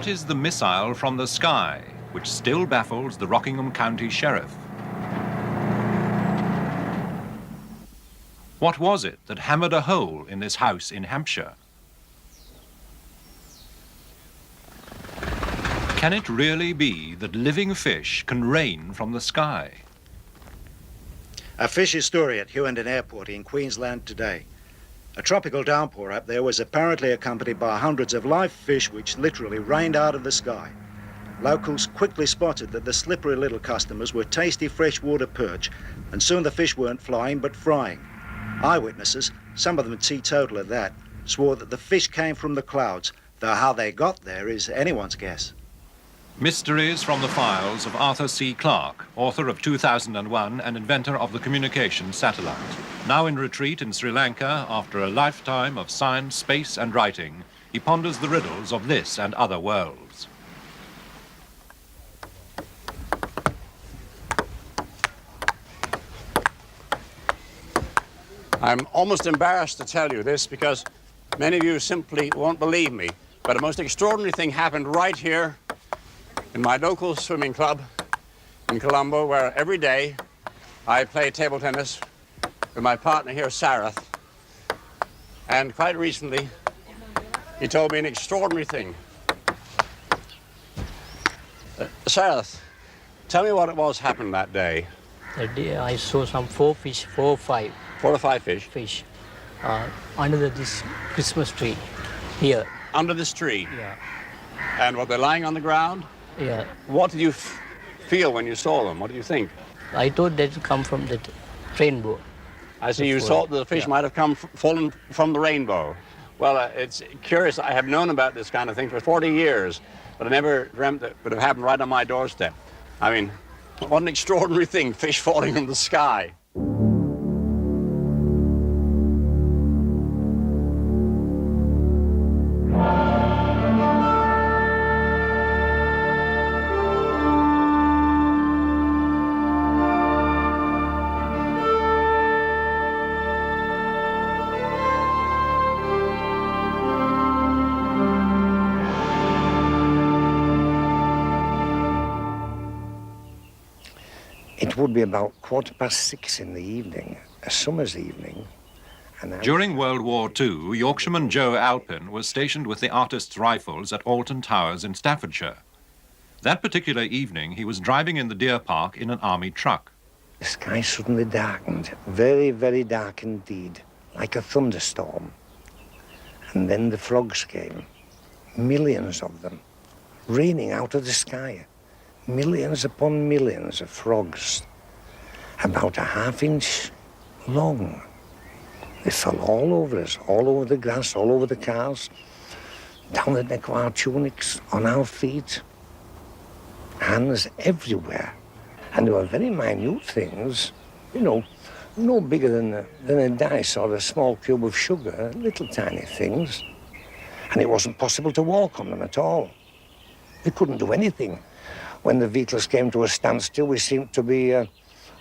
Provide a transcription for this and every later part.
What is the missile from the sky which still baffles the Rockingham County Sheriff? What was it that hammered a hole in this house in Hampshire? Can it really be that living fish can rain from the sky? A fishy story at Hughenden Airport in Queensland today. A tropical downpour up there was apparently accompanied by hundreds of live fish which literally rained out of the sky. Locals quickly spotted that the slippery little customers were tasty freshwater perch, and soon the fish weren't flying but frying. Eyewitnesses, some of them teetotal at that, swore that the fish came from the clouds, though how they got there is anyone's guess. Mysteries from the files of Arthur C. Clarke, author of 2001 and inventor of the communications satellite. Now in retreat in Sri Lanka after a lifetime of science, space and writing, he ponders the riddles of this and other worlds. I'm almost embarrassed to tell you this because many of you simply won't believe me, but a most extraordinary thing happened right here in my local swimming club in Colombo, where every day I play table tennis with my partner here, Sarath. And quite recently, he told me an extraordinary thing. Sarath, tell me what it was happened that day. That day I saw some 4 or 5. 4 or 5 fish? Fish. Under this Christmas tree here. Under this tree? Yeah. And were they lying on the ground? Yeah. What did you feel when you saw them? What did you think? I thought that come from the rainbow. I see. You thought the fish might have fallen from the rainbow. Well, it's curious. I have known about this kind of thing for 40 years, but I never dreamt that it would have happened right on my doorstep. I mean, what an extraordinary thing, fish falling from the sky. It would be about 6:15 in the evening, a summer's evening. During World War II, Yorkshireman Joe Alpin was stationed with the Artists' Rifles at Alton Towers in Staffordshire. That particular evening, he was driving in the deer park in an army truck. The sky suddenly darkened, very, very dark indeed, like a thunderstorm. And then the frogs came, millions of them, raining out of the sky. Millions upon millions of frogs, about a half-inch long. They fell all over us, all over the grass, all over the cars, down the neck of our tunics, on our feet, hands everywhere. And they were very minute things, you know, no bigger than a dice or a small cube of sugar, little tiny things. And it wasn't possible to walk on them at all. We couldn't do anything. When the vehicles came to a standstill, we seemed to be,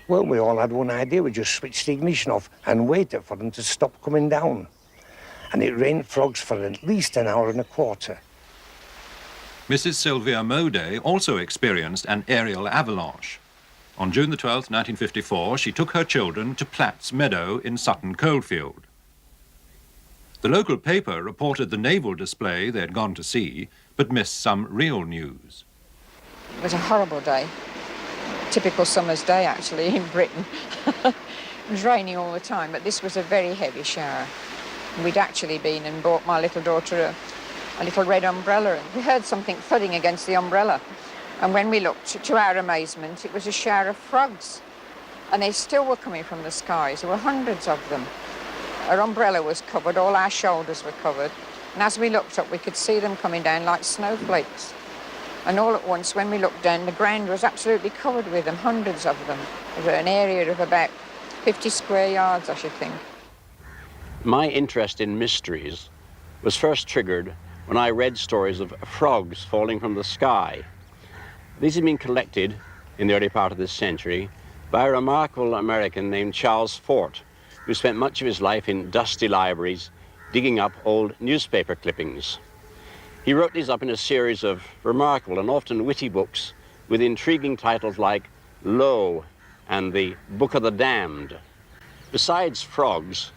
well, we all had one idea. We just switched the ignition off and waited for them to stop coming down. And it rained frogs for at least an hour and a quarter. Mrs. Sylvia Moday also experienced an aerial avalanche. On June the 12th, 1954, she took her children to Platt's Meadow in Sutton Coldfield. The local paper reported the naval display they had gone to see, but missed some real news. It was a horrible day. Typical summer's day, actually, in Britain. It was raining all the time, but this was a very heavy shower. We'd actually been and bought my little daughter a little red umbrella, and we heard something thudding against the umbrella. And when we looked, to our amazement, it was a shower of frogs. And they still were coming from the skies. There were hundreds of them. Our umbrella was covered, all our shoulders were covered. And as we looked up, we could see them coming down like snowflakes. And all at once, when we looked down, the ground was absolutely covered with them, hundreds of them, over an area of about 50 square yards, I should think. My interest in mysteries was first triggered when I read stories of frogs falling from the sky. These had been collected in the early part of this century by a remarkable American named Charles Fort, who spent much of his life in dusty libraries digging up old newspaper clippings. He wrote these up in a series of remarkable and often witty books with intriguing titles like Lo and the Book of the Damned. Besides frogs,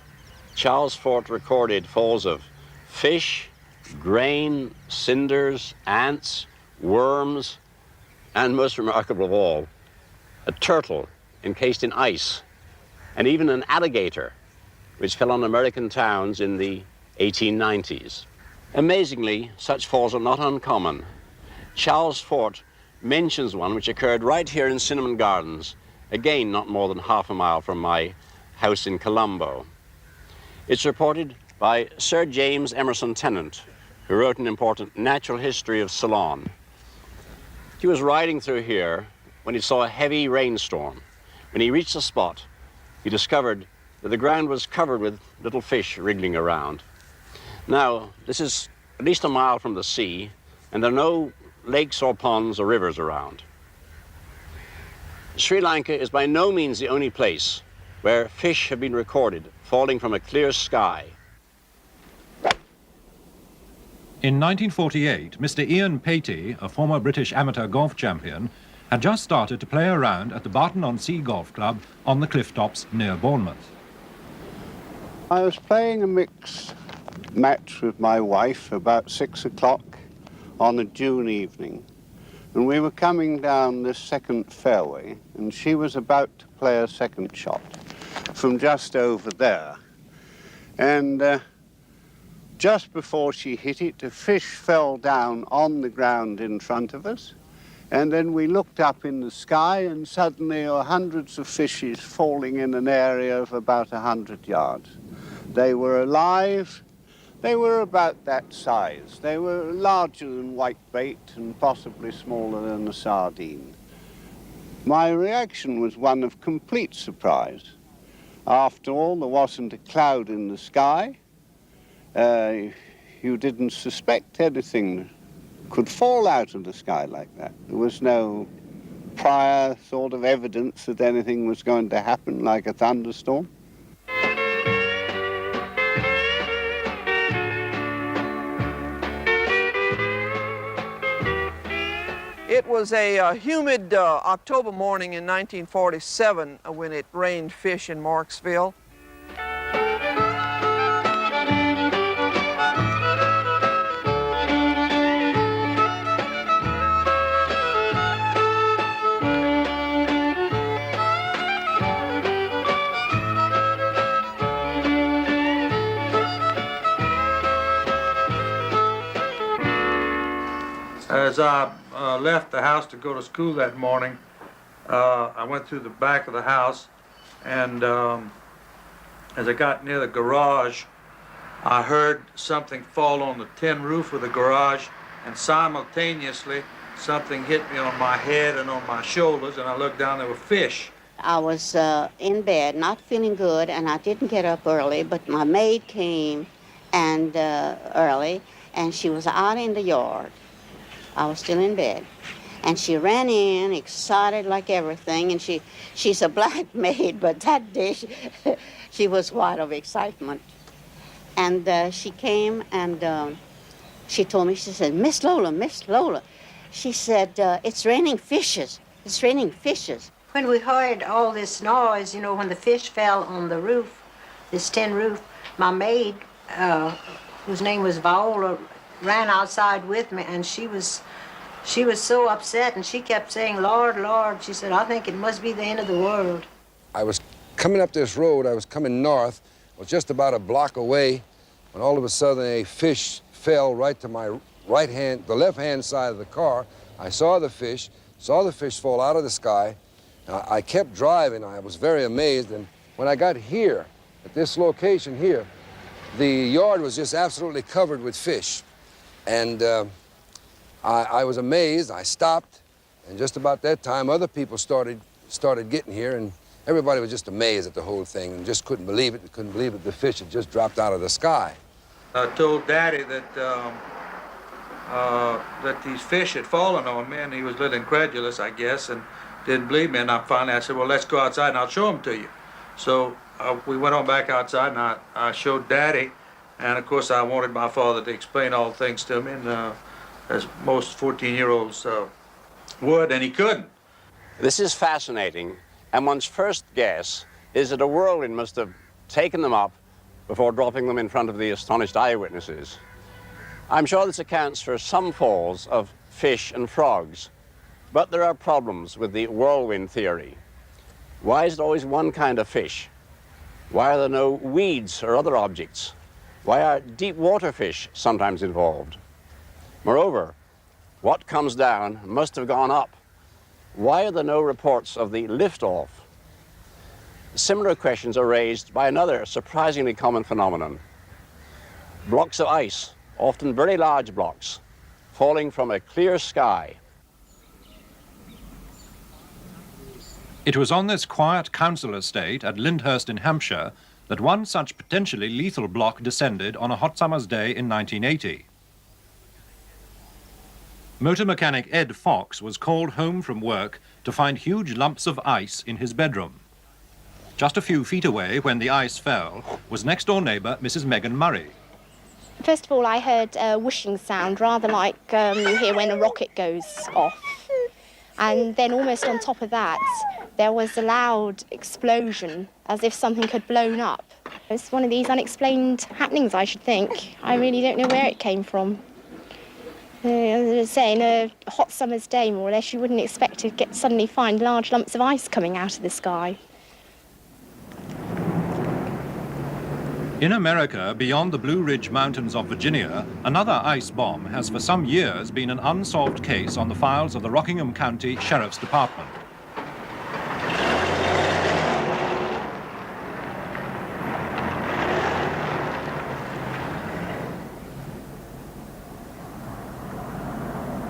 Charles Fort recorded falls of fish, grain, cinders, ants, worms, and most remarkable of all, a turtle encased in ice, and even an alligator, which fell on American towns in the 1890s. Amazingly, such falls are not uncommon. Charles Fort mentions one which occurred right here in Cinnamon Gardens, again not more than half a mile from my house in Colombo. It's reported by Sir James Emerson Tennant, who wrote an important natural history of Ceylon. He was riding through here when he saw a heavy rainstorm. When he reached the spot, he discovered that the ground was covered with little fish wriggling around. Now, this is at least a mile from the sea, and there are no lakes or ponds or rivers around. Sri Lanka is by no means the only place where fish have been recorded falling from a clear sky. In 1948, Mr. Inter-Pathé, a former British amateur golf champion, had just started to play around at the Barton-on-Sea Golf Club on the cliff tops near Bournemouth. I was playing a mixed match with my wife about 6 o'clock on a June evening, and we were coming down this second fairway, and she was about to play a second shot from just over there. And just before she hit it, a fish fell down on the ground in front of us, and then we looked up in the sky, and suddenly there were hundreds of fishes falling in an area of about 100 yards. They were alive. They were about that size. They were larger than whitebait and possibly smaller than a sardine. My reaction was one of complete surprise. After all, there wasn't a cloud in the sky. You didn't suspect anything could fall out of the sky like that. There was no prior sort of evidence that anything was going to happen, like a thunderstorm. It was a humid October morning in 1947 when it rained fish in Marksville. As I left the house to go to school that morning, I went through the back of the house, and as I got near the garage, I heard something fall on the tin roof of the garage, and simultaneously something hit me on my head and on my shoulders, and I looked down, there were fish. I was in bed, not feeling good, and I didn't get up early, but my maid came and early, and she was out in the yard. I was still in bed. And she ran in, excited like everything, and she's a black maid, but that day she was white of excitement. And she came and she told me, she said, Miss Lola, she said, it's raining fishes, it's raining fishes. When we heard all this noise, you know, when the fish fell on the roof, this tin roof, my maid, whose name was Viola, ran outside with me, and she was so upset, and she kept saying, Lord, Lord. She said, I think it must be the end of the world. I was coming up this road, I was coming north, I was just about a block away, when all of a sudden a fish fell right to my right hand, the left-hand side of the car. I saw the fish fall out of the sky. I kept driving, I was very amazed, and when I got here, at this location here, the yard was just absolutely covered with fish. And I was amazed. I stopped, and just about that time, other people started getting here, and everybody was just amazed at the whole thing and just couldn't believe it. They couldn't believe that the fish had just dropped out of the sky. I told Daddy that that these fish had fallen on me, and he was a little incredulous, I guess, and didn't believe me. And I said, well, let's go outside and I'll show them to you. So we went on back outside, and I showed Daddy And of course, I wanted my father to explain all things to me, and as most 14-year-olds would, and he couldn't. This is fascinating, and one's first guess is that a whirlwind must have taken them up before dropping them in front of the astonished eyewitnesses. I'm sure this accounts for some falls of fish and frogs, but there are problems with the whirlwind theory. Why is it always one kind of fish? Why are there no weeds or other objects? Why are deep water fish sometimes involved? Moreover, what comes down must have gone up. Why are there no reports of the liftoff? Similar questions are raised by another surprisingly common phenomenon. Blocks of ice, often very large blocks, falling from a clear sky. It was on this quiet council estate at Lyndhurst in Hampshire that one such potentially lethal block descended on a hot summer's day in 1980. Motor mechanic Ed Fox was called home from work to find huge lumps of ice in his bedroom. Just a few feet away, when the ice fell, was next-door neighbour Mrs. Megan Murray. First of all, I heard a whooshing sound, rather like you hear when a rocket goes off. And then almost on top of that, there was a loud explosion, as if something had blown up. It's one of these unexplained happenings, I should think. I really don't know where it came from. As I was saying, a hot summer's day, more or less, you wouldn't expect to suddenly find large lumps of ice coming out of the sky. In America, beyond the Blue Ridge Mountains of Virginia, another ice bomb has for some years been an unsolved case on the files of the Rockingham County Sheriff's Department.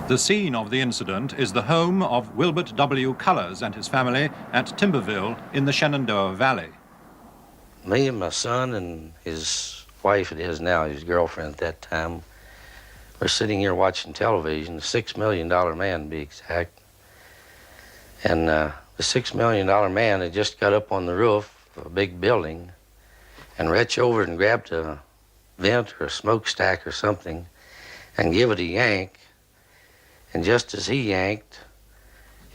The scene of the incident is the home of Wilbert W. Cullers and his family at Timberville in the Shenandoah Valley. Me and my son and his wife, it is now, his girlfriend at that time, were sitting here watching television, the $6 million man to be exact. And the $6 million man had just got up on the roof of a big building and reached over and grabbed a vent or a smokestack or something and give it a yank. And just as he yanked,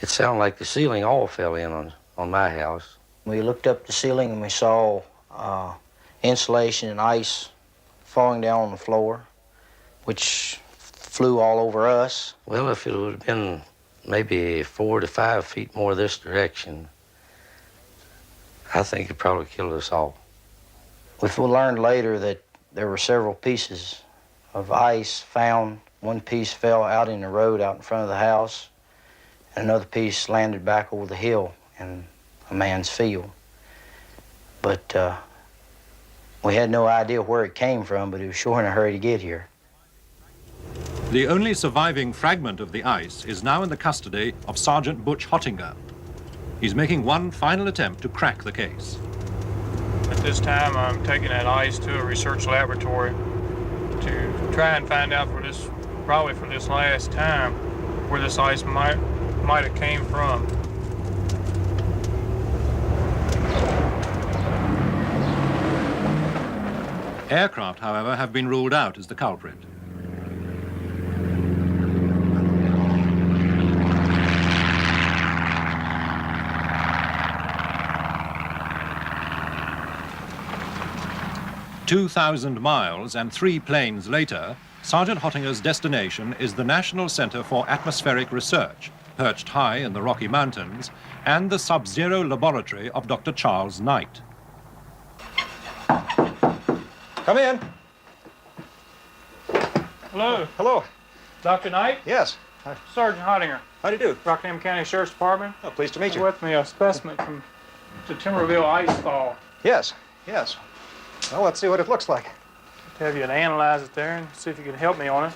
it sounded like the ceiling all fell in on my house. We looked up the ceiling and we saw insulation and ice falling down on the floor, which flew all over us. Well, if it would have been maybe 4 to 5 feet more this direction, I think it probably killed us all. We learned later that there were several pieces of ice found. One piece fell out in the road out in front of the house, and another piece landed back over the hill in a man's field. But we had no idea where it came from, but it was sure in a hurry to get here. The only surviving fragment of the ice is now in the custody of Sergeant Butch Hottinger. He's making one final attempt to crack the case. At this time, I'm taking that ice to a research laboratory to try and find out probably for this last time, where this ice might have came from. Aircraft, however, have been ruled out as the culprit. "2,000 miles and 3 planes later, Sergeant Hottinger's destination is the National Center for Atmospheric Research, perched high in the Rocky Mountains, and the Sub-Zero Laboratory of Dr. Charles Knight. Come in. Hello. Hello. Dr. Knight? Yes. Hi. Sergeant Hottinger. How do you do? Rockingham County Sheriff's Department. Oh, pleased to meet you. With me a specimen from the Timberville ice fall. Yes, yes. Well, let's see what it looks like. To have you to analyze it there and see if you can help me on it.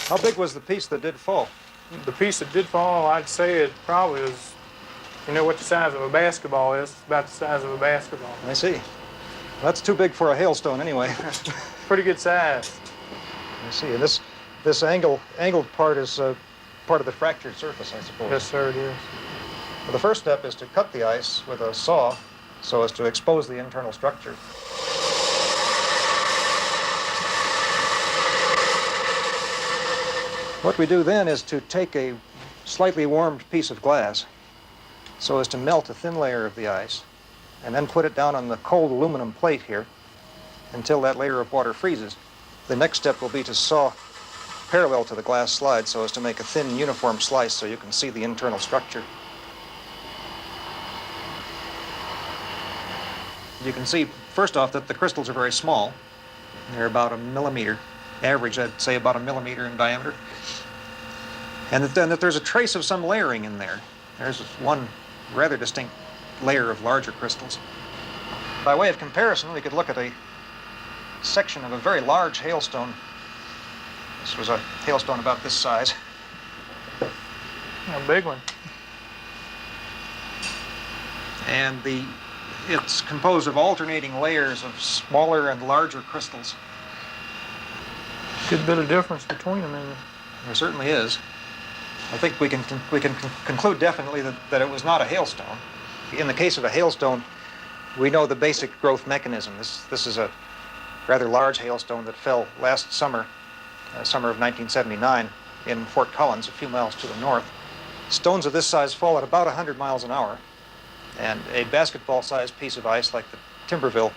How big was the piece that did fall? The piece that did fall, I'd say it probably was, you know what the size of a basketball is? It's about the size of a basketball. I see. Well, that's too big for a hailstone anyway. Pretty good size. I see. And this angled part is part of the fractured surface, I suppose. Yes, sir, it is. Well, the first step is to cut the ice with a saw so as to expose the internal structure. What we do then is to take a slightly warmed piece of glass so as to melt a thin layer of the ice and then put it down on the cold aluminum plate here until that layer of water freezes. The next step will be to saw parallel to the glass slide so as to make a thin uniform slice so you can see the internal structure. You can see, first off, that the crystals are very small. They're about 1 millimeter. Average, I'd say about 1 millimeter in diameter. And that there's a trace of some layering in there. There's one rather distinct layer of larger crystals. By way of comparison, we could look at a section of a very large hailstone. This was a hailstone about this size. A big one. And it's composed of alternating layers of smaller and larger crystals. Good bit of difference between them, isn't there? There certainly is. I think we can conclude definitely that it was not a hailstone. In the case of a hailstone, we know the basic growth mechanism. This is a rather large hailstone that fell last summer, summer of 1979, in Fort Collins, a few miles to the north. Stones of this size fall at about 100 miles an hour, and a basketball-sized piece of ice like the Timberville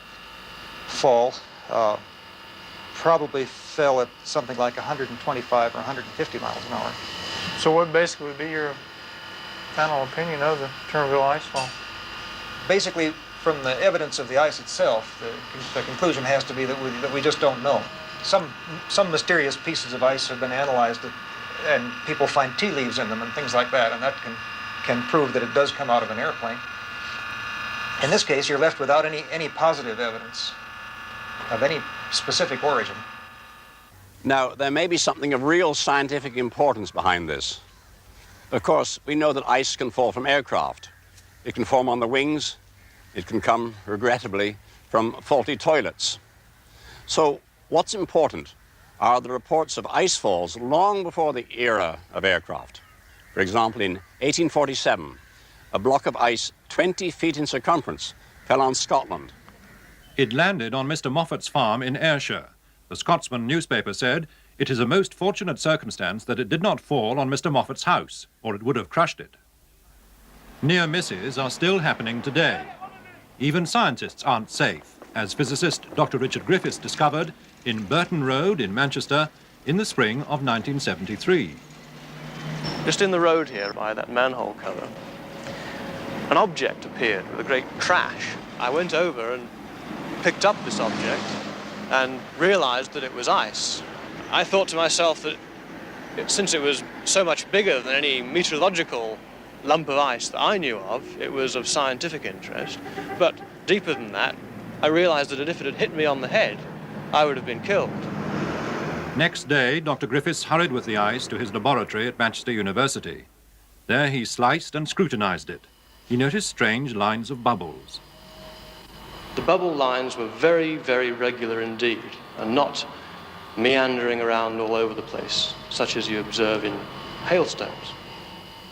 fall probably fell at something like 125 or 150 miles an hour. So what basically would be your final opinion of the Timberville ice fall? Basically, from the evidence of the ice itself, the conclusion has to be that we just don't know. Some mysterious pieces of ice have been analyzed, and people find tea leaves in them and things like that, and that can prove that it does come out of an airplane. In this case, you're left without any positive evidence of any specific origin. Now, there may be something of real scientific importance behind this. Of course, we know that ice can fall from aircraft. It can form on the wings. It can come, regrettably, from faulty toilets. So what's important are the reports of ice falls long before the era of aircraft. For example, in 1847, a block of ice 20 feet in circumference fell on Scotland. It landed on Mr. Moffat's farm in Ayrshire. The Scotsman newspaper said, "It is a most fortunate circumstance that it did not fall on Mr. Moffat's house, or it would have crushed it." Near misses are still happening today. Even scientists aren't safe, as physicist Dr. Richard Griffiths discovered in Burton Road in Manchester in the spring of 1973. Just in the road here, by that manhole cover, an object appeared with a great crash. I went over and picked up this object and realized that it was ice. I thought to myself that since it was so much bigger than any meteorological lump of ice that I knew of, it was of scientific interest. But deeper than that, I realized that if it had hit me on the head, I would have been killed. Next day, Dr. Griffiths hurried with the ice to his laboratory at Manchester University. There he sliced and scrutinized it. He noticed strange lines of bubbles. The bubble lines were very, very regular indeed, and not meandering around all over the place, such as you observe in hailstones.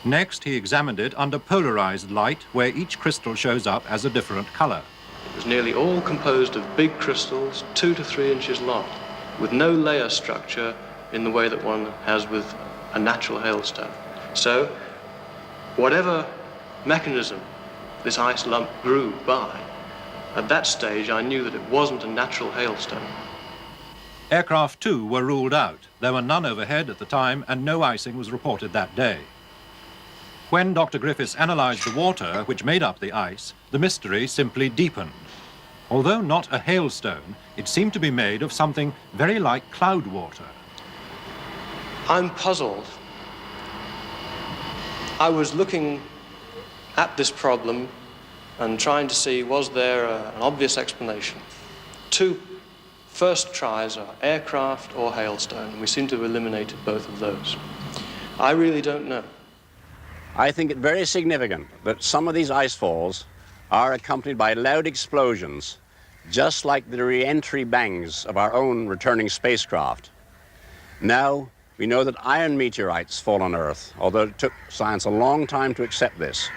Next, he examined it under polarized light, where each crystal shows up as a different color. It was nearly all composed of big crystals, 2 to 3 inches long, with no layer structure in the way that one has with a natural hailstone. So, whatever mechanism this ice lump grew by, at that stage I knew that it wasn't a natural hailstone. Aircraft, too, were ruled out. There were none overhead at the time, and no icing was reported that day. When Dr. Griffiths analyzed the water which made up the ice, the mystery simply deepened. Although not a hailstone, it seemed to be made of something very like cloud water. I'm puzzled. I was looking at this problem and trying to see, was there an obvious explanation? 2 first tries are aircraft or hailstone, and we seem to have eliminated both of those. I really don't know. I think it very significant that some of these ice falls are accompanied by loud explosions, just like the re-entry bangs of our own returning spacecraft. Now, we know that iron meteorites fall on Earth, although it took science a long time to accept this.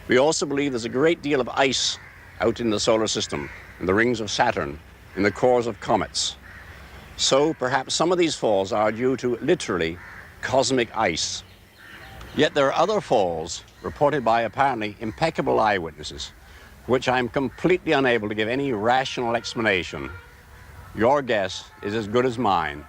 We also believe there's a great deal of ice out in the solar system, in the rings of Saturn, in the cores of comets. So perhaps some of these falls are due to literally cosmic ice. Yet there are other falls reported by apparently impeccable eyewitnesses, which I'm completely unable to give any rational explanation. Your guess is as good as mine.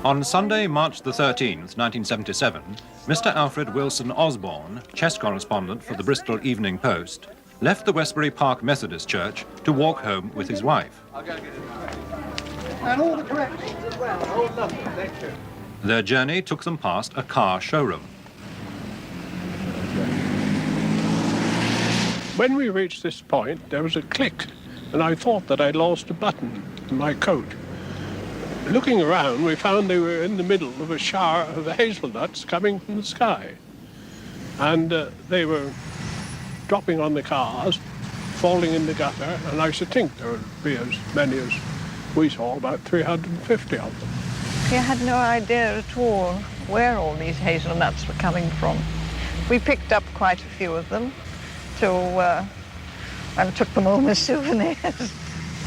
On Sunday, March the 13th, 1977, Mr. Alfred Wilson Osborne, chess correspondent for the Bristol Evening Post, left the Westbury Park Methodist Church to walk home with his wife. And all the corrections as well. Oh, lovely, thank you. Their journey took them past a car showroom. When we reached this point, there was a click, and I thought that I'd lost a button in my coat. Looking around, we found they were in the middle of a shower of hazelnuts coming from the sky. And they were dropping on the cars, falling in the gutter, and I should think there would be as many as we saw, about 350 of them. We had no idea at all where all these hazelnuts were coming from. We picked up quite a few of them and took them home as souvenirs.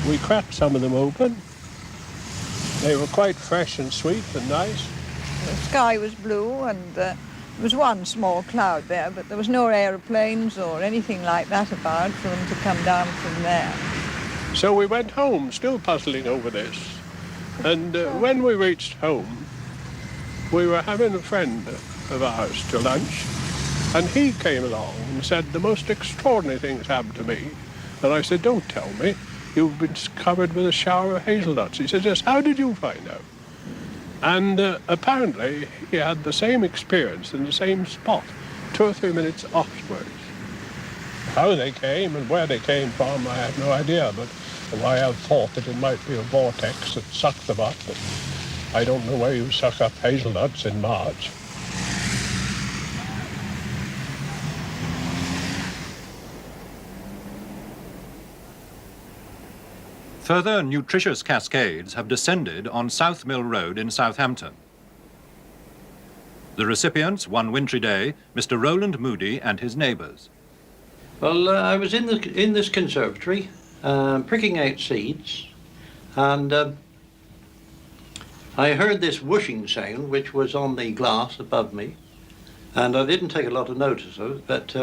We cracked some of them open. They were quite fresh and sweet and nice. The sky was blue and there was one small cloud there, but there was no aeroplanes or anything like that about for them to come down from there. So we went home, still puzzling over this. And when we reached home, we were having a friend of ours to lunch, and he came along and said, the most extraordinary things happened to me. And I said, don't tell me, you've been covered with a shower of hazelnuts. He said, yes, how did you find out? And apparently he had the same experience in the same spot 2 or 3 minutes afterwards. How they came and where they came from, I have no idea, but I have thought that it might be a vortex that sucked them up, but I don't know where you suck up hazelnuts in March. Further nutritious cascades have descended on South Mill Road in Southampton. The recipients, one wintry day, Mr. Roland Moody and his neighbours. Well, I was in this conservatory, pricking out seeds, and I heard this whooshing sound, which was on the glass above me, and I didn't take a lot of notice of it, but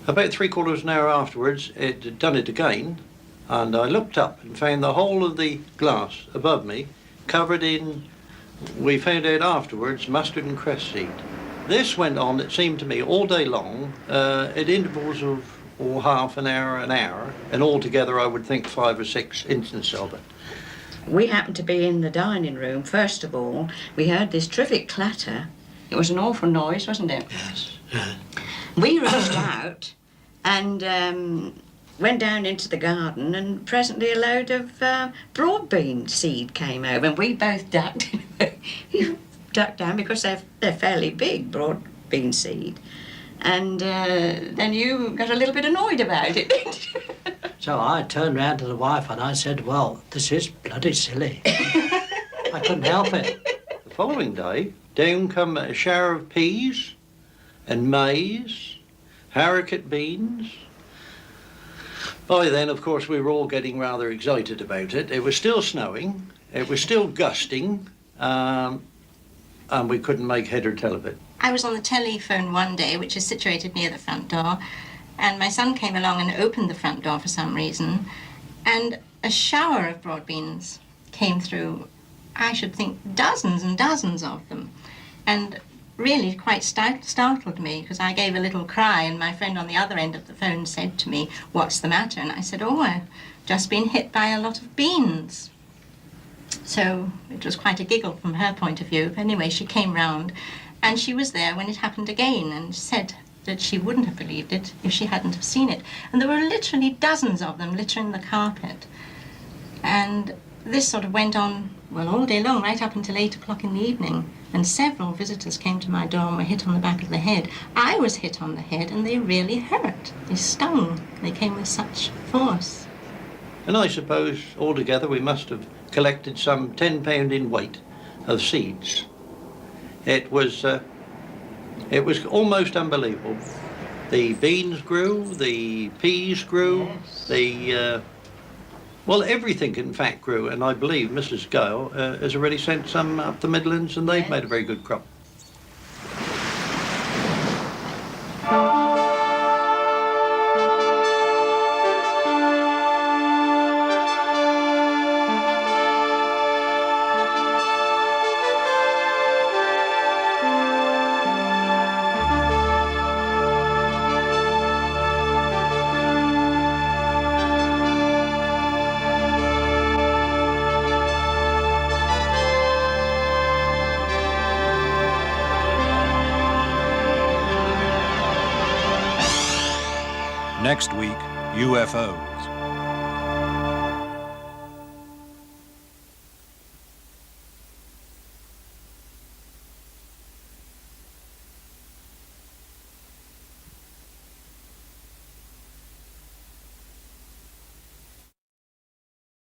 about 3/4 of an hour afterwards, it had done it again, and I looked up and found the whole of the glass above me covered in, we found out afterwards, mustard and cress seed. This went on, it seemed to me, all day long, at intervals of half an hour, and altogether I would think 5 or 6 instances of it. We happened to be in the dining room. First of all, we heard this terrific clatter. It was an awful noise, wasn't it? Yes. We rushed out and went down into the garden, and presently a load of broad bean seed came over, and we both ducked. Ducked down because they're fairly big, broad bean seed. And then you got a little bit annoyed about it, didn't you? So I turned round to the wife and I said, well, this is bloody silly. I couldn't help it. The following day, down come a shower of peas and maize, haricot beans. By then, of course, we were all getting rather excited about it. It was still snowing, it was still gusting, and we couldn't make head or tail of it. I was on the telephone one day, which is situated near the front door, and my son came along and opened the front door for some reason, and a shower of broad beans came through. I should think dozens and dozens of them, and really quite startled me, because I gave a little cry, and my friend on the other end of the phone said to me, what's the matter? And I said, oh, I've just been hit by a lot of beans. So it was quite a giggle from her point of view. Anyway, she came round, and she was there when it happened again, and said that she wouldn't have believed it if she hadn't have seen it. And there were literally dozens of them littering the carpet. And this sort of went on, well, all day long, right up until 8 o'clock in the evening. And several visitors came to my door and were hit on the back of the head. I was hit on the head, and they really hurt. They stung. They came with such force. And I suppose altogether we must have collected some 10 pound in weight of seeds. It was almost unbelievable. The beans grew, the peas grew, yes. Well, everything in fact grew, and I believe Mrs. Gale has already sent some up the Midlands, and they've made a very good crop. Next week, UFOs.